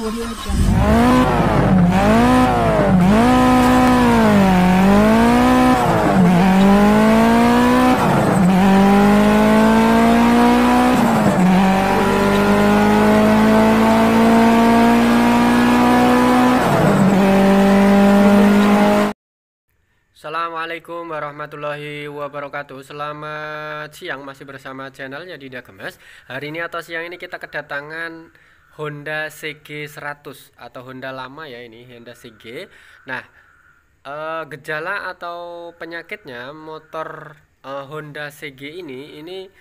Audio Jungle. Assalamualaikum warahmatullahi wabarakatuh. Selamat siang, masih bersama channelnya Dinda Gemes. Hari ini atau siang ini kita kedatangan Honda CG 100 atau Honda lama ya, ini Honda CG. Nah, gejala atau penyakitnya motor Honda CG ini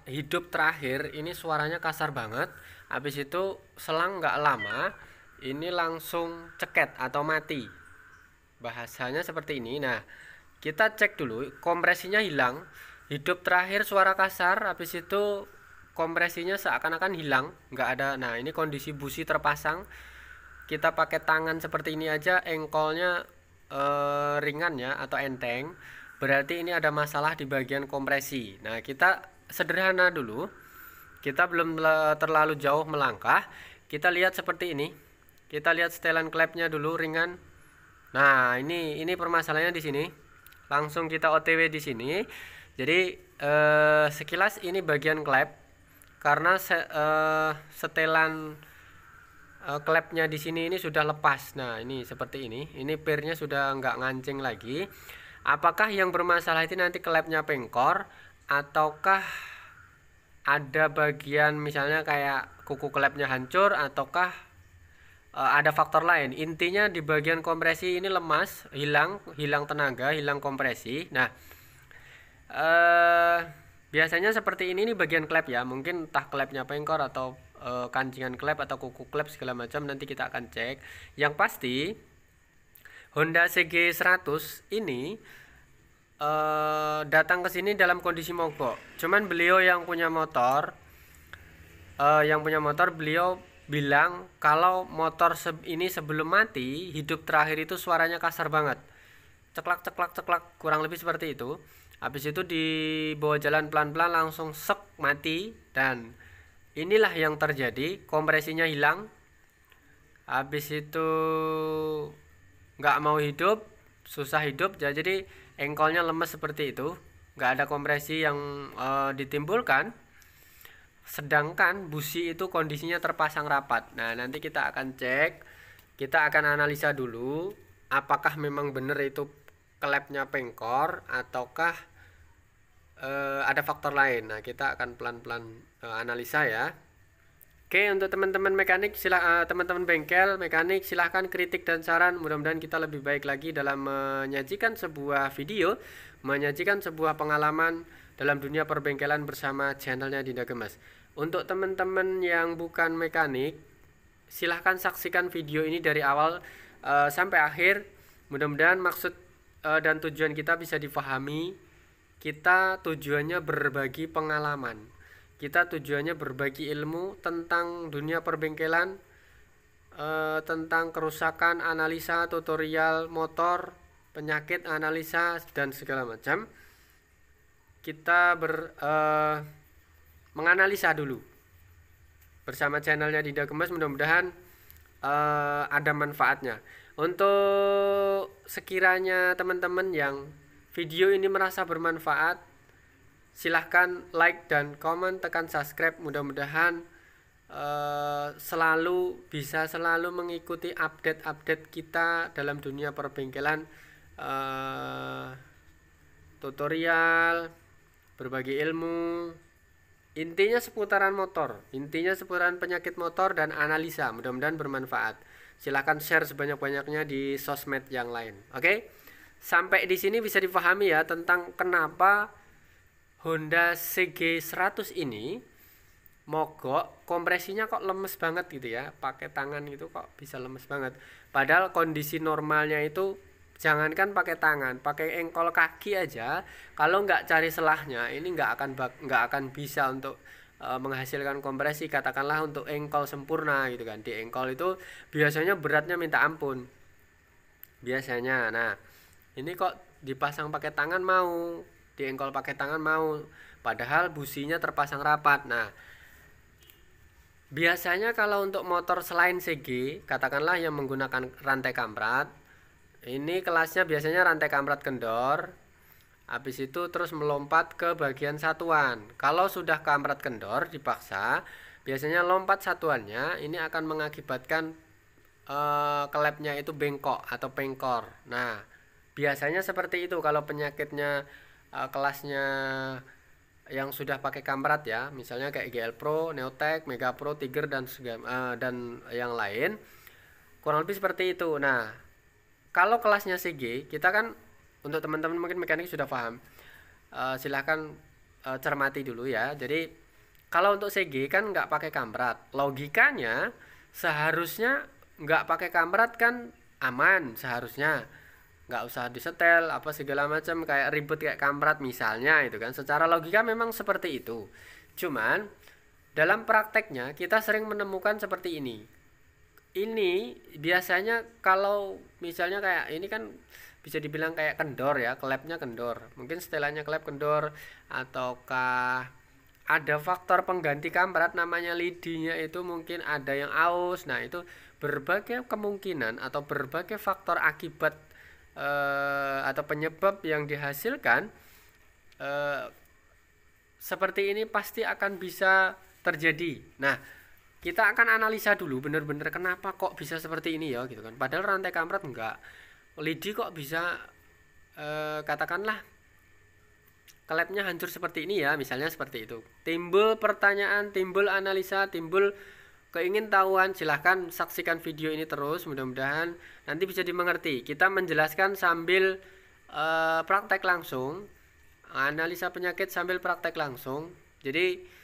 hidup terakhir ini suaranya kasar banget. Habis itu selang nggak lama ini langsung ceket atau mati. Bahasanya seperti ini. Nah, kita cek dulu, kompresinya hilang, hidup terakhir suara kasar, habis itu kompresinya seakan-akan hilang, nggak ada. Nah, ini kondisi busi terpasang, kita pakai tangan seperti ini aja, engkolnya ringan ya atau enteng, berarti ini ada masalah di bagian kompresi. Nah, kita sederhana dulu, kita belum terlalu jauh melangkah, kita lihat seperti ini, kita lihat setelan klepnya dulu ringan. Nah, ini permasalahannya di sini. Langsung kita OTW di sini. Jadi sekilas ini bagian klep, karena setelan klepnya di sini ini sudah lepas. Nah, ini seperti ini. Ini pirnya sudah nggak ngancing lagi. Apakah yang bermasalah itu nanti klepnya pengkor, ataukah ada bagian misalnya kayak kuku klepnya hancur, ataukah ada faktor lain. Intinya di bagian kompresi ini lemas, hilang tenaga, hilang kompresi. Nah, biasanya seperti ini bagian klep ya, mungkin entah klepnya pengkor atau kancingan klep atau kuku klep segala macam, nanti kita akan cek. Yang pasti Honda CG 100 ini datang ke sini dalam kondisi mogok. Cuman beliau yang punya motor beliau bilang kalau motor ini sebelum mati, hidup terakhir itu suaranya kasar banget, ceklak ceklak ceklak, kurang lebih seperti itu. Habis itu dibawa jalan pelan-pelan langsung sek mati, dan inilah yang terjadi, kompresinya hilang. Habis itu nggak mau hidup, susah hidup, jadi engkolnya lemes seperti itu, nggak ada kompresi yang ditimbulkan. Sedangkan busi itu kondisinya terpasang rapat. Nah, nanti kita akan cek, kita akan analisa dulu apakah memang benar itu klepnya pengkor ataukah ada faktor lain. Nah, kita akan pelan-pelan analisa ya. Oke, untuk teman-teman mekanik, teman-teman bengkel mekanik, silahkan kritik dan saran. Mudah-mudahan kita lebih baik lagi dalam menyajikan sebuah video, menyajikan sebuah pengalaman dalam dunia perbengkelan bersama channelnya Dinda Gemes. Untuk teman-teman yang bukan mekanik, silahkan saksikan video ini dari awal sampai akhir. Mudah-mudahan maksud dan tujuan kita bisa difahami. Kita tujuannya berbagi pengalaman, kita tujuannya berbagi ilmu tentang dunia perbengkelan, tentang kerusakan, analisa, tutorial motor, penyakit, analisa, dan segala macam. Kita menganalisa dulu bersama channelnya Dinda Gemes, mudah-mudahan ada manfaatnya. Untuk sekiranya teman-teman yang video ini merasa bermanfaat, silahkan like dan komen, tekan subscribe. Mudah-mudahan bisa selalu mengikuti update-update kita dalam dunia perbengkelan, tutorial, berbagi ilmu, intinya seputaran motor, intinya seputaran penyakit motor dan analisa. Mudah-mudahan bermanfaat. Silahkan share sebanyak-banyaknya di sosmed yang lain. Oke, sampai di sini bisa dipahami ya tentang kenapa Honda CG 100 ini mogok, kompresinya kok lemes banget gitu ya, pakai tangan gitu kok bisa lemes banget. Padahal kondisi normalnya itu jangankan pakai tangan, pakai engkol kaki aja, kalau nggak cari selahnya ini nggak akan bisa untuk menghasilkan kompresi. Katakanlah untuk engkol sempurna gitu kan, di engkol itu biasanya beratnya minta ampun biasanya. Nah, ini kok dipasang pakai tangan mau, di engkol pakai tangan mau, padahal businya terpasang rapat. Nah, Biasanya kalau untuk motor selain CG, katakanlah yang menggunakan rantai kamprat, ini kelasnya biasanya rantai kamprat kendor. Habis itu terus melompat ke bagian satuan. Kalau sudah kamprat kendor dipaksa, biasanya lompat satuannya ini akan mengakibatkan klepnya itu bengkok atau pengkor. Nah, biasanya seperti itu kalau penyakitnya kelasnya yang sudah pakai kamprat ya, misalnya kayak GL Pro, Neotech, Mega Pro, Tiger dan yang lain, kurang lebih seperti itu. Nah, kalau kelasnya CG, kita kan untuk teman-teman mungkin mekanik sudah paham. Silahkan cermati dulu ya. Jadi kalau untuk CG kan nggak pakai kamprat, logikanya seharusnya nggak pakai kamprat kan aman seharusnya, nggak usah disetel apa segala macam kayak ribet kayak kamprat misalnya itu kan, secara logika memang seperti itu. Cuman dalam prakteknya kita sering menemukan seperti ini biasanya kalau misalnya kayak ini kan bisa dibilang kayak kendor ya, klepnya kendor, mungkin setelannya klep kendor, ataukah ada faktor pengganti kamprat namanya lidinya itu mungkin ada yang aus. Nah itu berbagai kemungkinan atau berbagai faktor akibat atau penyebab yang dihasilkan seperti ini pasti akan bisa terjadi. Nah, kita akan analisa dulu benar-benar kenapa kok bisa seperti ini ya gitu kan. Padahal rantai kamprat enggak. Lidi kok bisa katakanlah klepnya hancur seperti ini ya, misalnya seperti itu. Timbul pertanyaan, timbul analisa, timbul keingintahuan, silahkan saksikan video ini terus, mudah-mudahan nanti bisa dimengerti. Kita menjelaskan sambil praktek langsung, analisa penyakit sambil praktek langsung. Jadi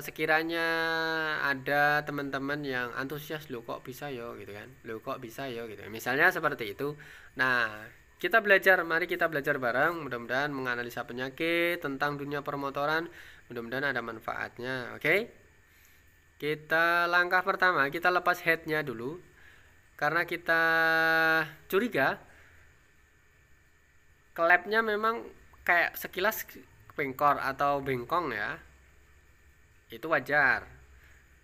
sekiranya ada teman-teman yang antusias, lo kok bisa yo gitu kan, lo kok bisa yo gitu, misalnya seperti itu. Nah kita belajar, mari kita belajar bareng, mudah-mudahan menganalisa penyakit tentang dunia permotoran, mudah-mudahan ada manfaatnya. Oke? Kita langkah pertama, kita lepas headnya dulu, karena kita curiga klepnya memang kayak sekilas bengkor atau bengkong ya, itu wajar.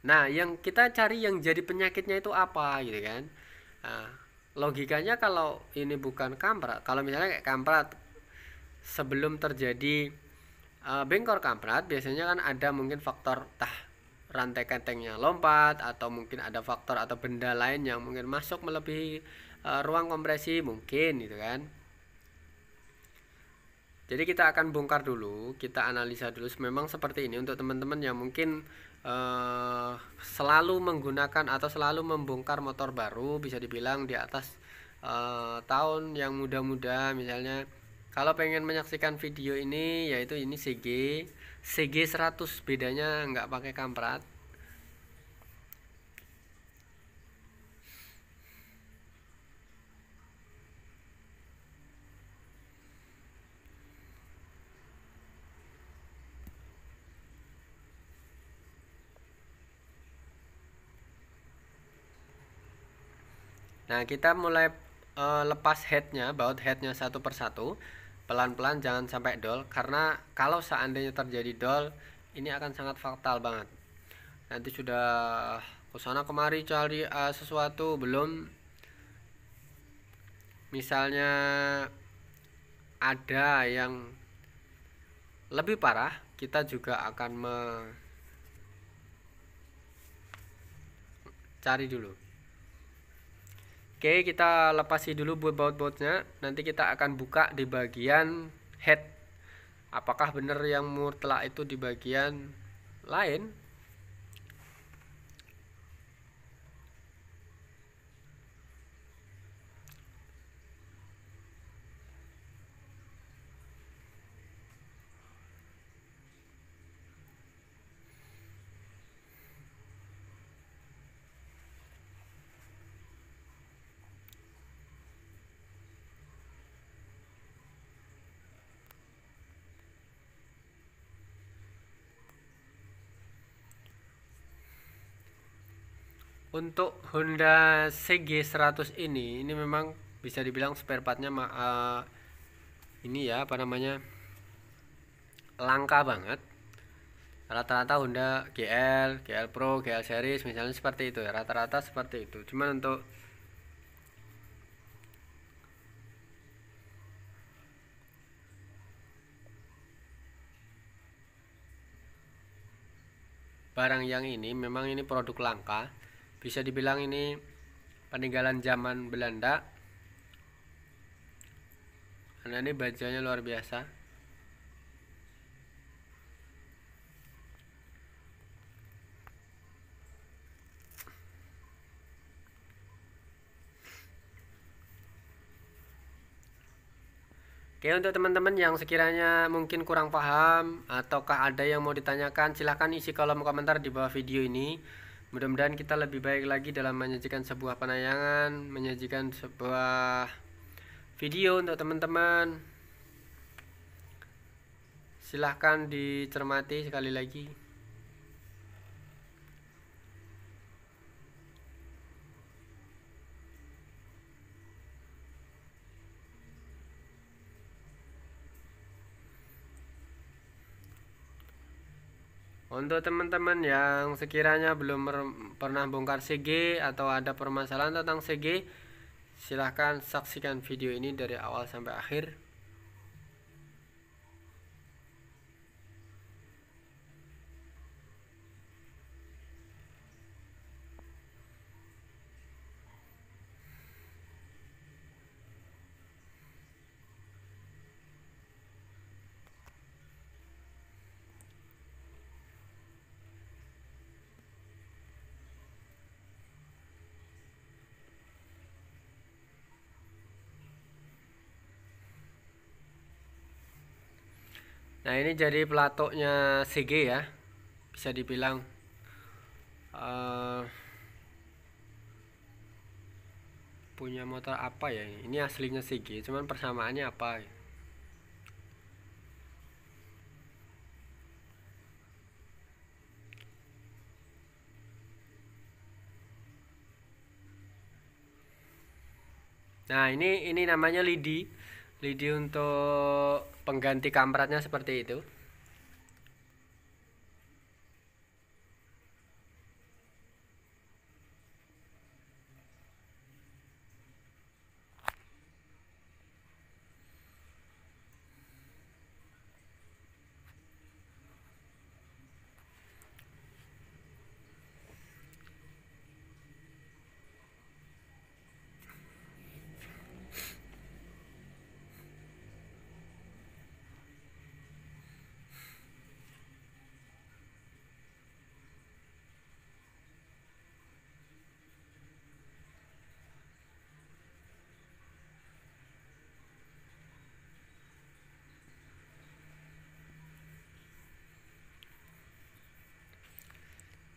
Nah yang kita cari yang jadi penyakitnya itu apa gitu kan. Nah, logikanya kalau ini bukan kamprat, kalau misalnya kayak kamprat sebelum terjadi bengkor kamprat, biasanya kan ada mungkin faktor rantai ketengnya lompat, atau mungkin ada faktor atau benda lain yang mungkin masuk melebihi ruang kompresi mungkin gitu kan. Jadi kita akan bongkar dulu, kita analisa dulu memang seperti ini untuk teman-teman yang mungkin selalu menggunakan atau selalu membongkar motor baru, bisa dibilang di atas tahun yang muda-muda misalnya. Kalau pengen menyaksikan video ini, yaitu ini CG 100, bedanya nggak pakai kamprat. Nah kita mulai lepas headnya, baut headnya satu persatu, pelan-pelan, jangan sampai dol, karena kalau seandainya terjadi dol ini akan sangat fatal banget. Nanti sudah kesana kemari cari sesuatu, belum misalnya ada yang lebih parah, kita juga akan mencari dulu. Oke, kita lepasi dulu baut-bautnya. Nanti kita akan buka di bagian head. Apakah benar yang mutlak itu di bagian lain? Untuk Honda CG 100 ini memang bisa dibilang spare partnya ini ya apa namanya, langka banget. Rata-rata Honda GL, GL Pro, GL series misalnya seperti itu ya, rata-rata seperti itu. Cuman untuk barang yang ini memang ini produk langka, bisa dibilang ini peninggalan zaman Belanda, karena ini bajanya luar biasa. Oke, untuk teman-teman yang sekiranya mungkin kurang paham ataukah ada yang mau ditanyakan, silahkan isi kolom komentar di bawah video ini. Mudah-mudahan kita lebih baik lagi dalam menyajikan sebuah penayangan, menyajikan sebuah video untuk teman-teman. Silahkan dicermati sekali lagi. Untuk teman-teman yang sekiranya belum pernah bongkar CG atau ada permasalahan tentang CG, silahkan saksikan video ini dari awal sampai akhir. Nah, ini jadi pelatoknya CG ya, bisa dibilang punya motor apa ya, ini aslinya CG cuman persamaannya apa. Nah, ini namanya lidi untuk pengganti kampretnya seperti itu.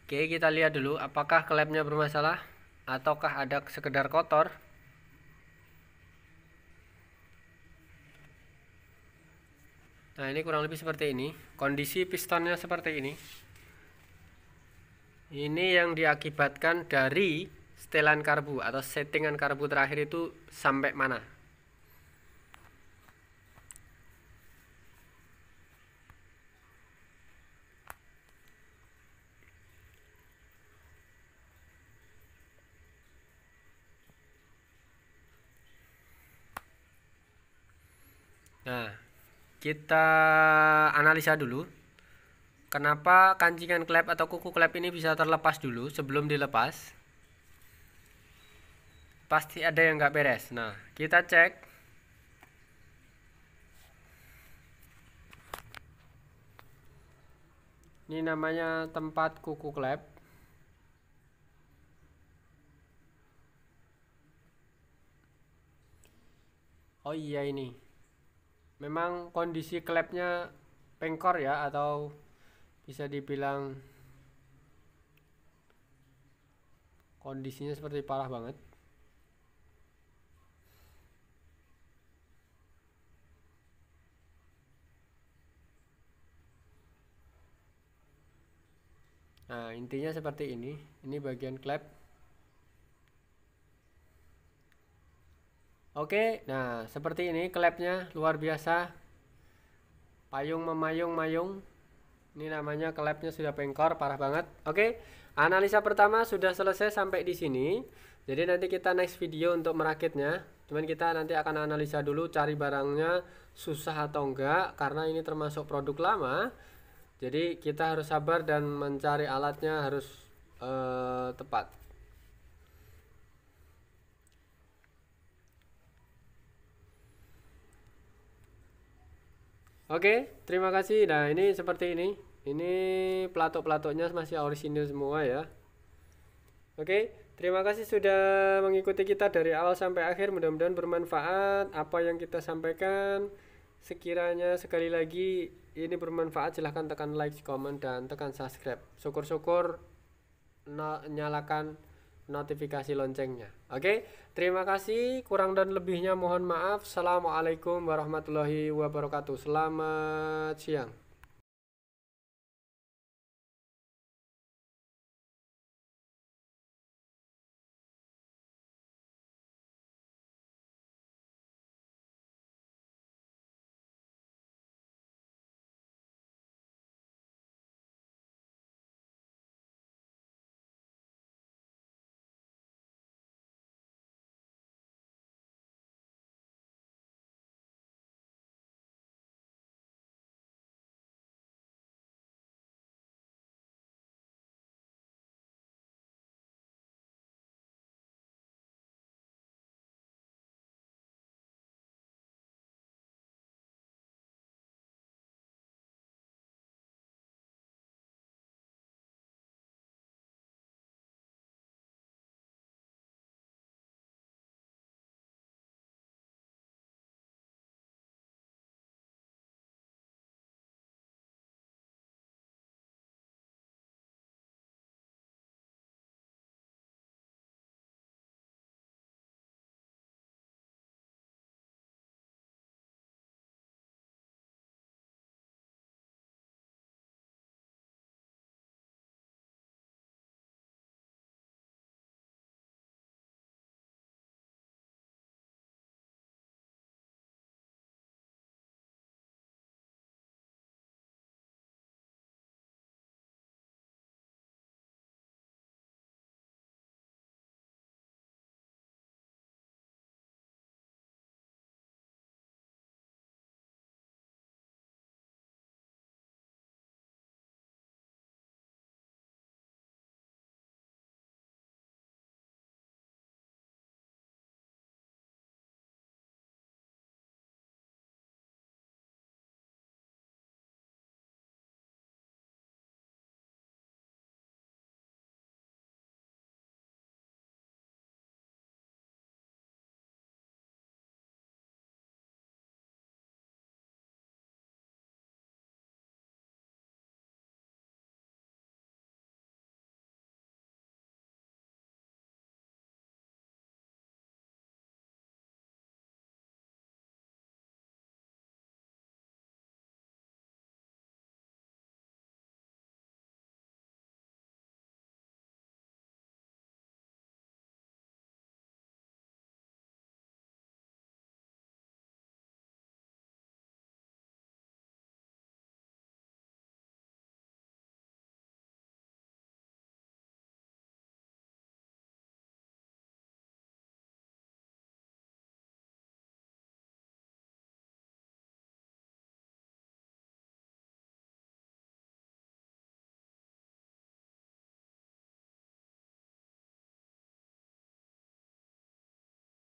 Oke, kita lihat dulu apakah klepnya bermasalah ataukah ada sekedar kotor. Nah, ini kurang lebih seperti ini. Kondisi pistonnya seperti ini. Ini yang diakibatkan dari setelan karbu atau settingan karbu terakhir itu sampai mana. Nah, kita analisa dulu kenapa kancingan klep atau kuku klep ini bisa terlepas dulu sebelum dilepas. Pasti ada yang nggak beres. Nah, kita cek. Ini namanya tempat kuku klep. Oh iya, ini memang kondisi klepnya pengkor ya, atau bisa dibilang kondisinya seperti parah banget. Nah, intinya seperti ini bagian klep. Oke, nah seperti ini klepnya luar biasa. Payung memayung-mayung. Ini namanya klepnya sudah bengkor parah banget. Oke, analisa pertama sudah selesai sampai di sini. Jadi nanti kita next video untuk merakitnya. Cuman kita nanti akan analisa dulu cari barangnya susah atau enggak, karena ini termasuk produk lama. Jadi kita harus sabar dan mencari alatnya harus tepat. Oke, terima kasih. Nah, ini seperti ini. Ini pelatuk-pelatuknya masih orisinil semua ya. Oke, terima kasih sudah mengikuti kita dari awal sampai akhir. Mudah-mudahan bermanfaat apa yang kita sampaikan. Sekiranya sekali lagi ini bermanfaat, silahkan tekan like, komen, dan tekan subscribe. Syukur-syukur nyalakan notifikasi loncengnya. Oke, terima kasih. Kurang dan lebihnya mohon maaf. Assalamualaikum warahmatullahi wabarakatuh. Selamat siang.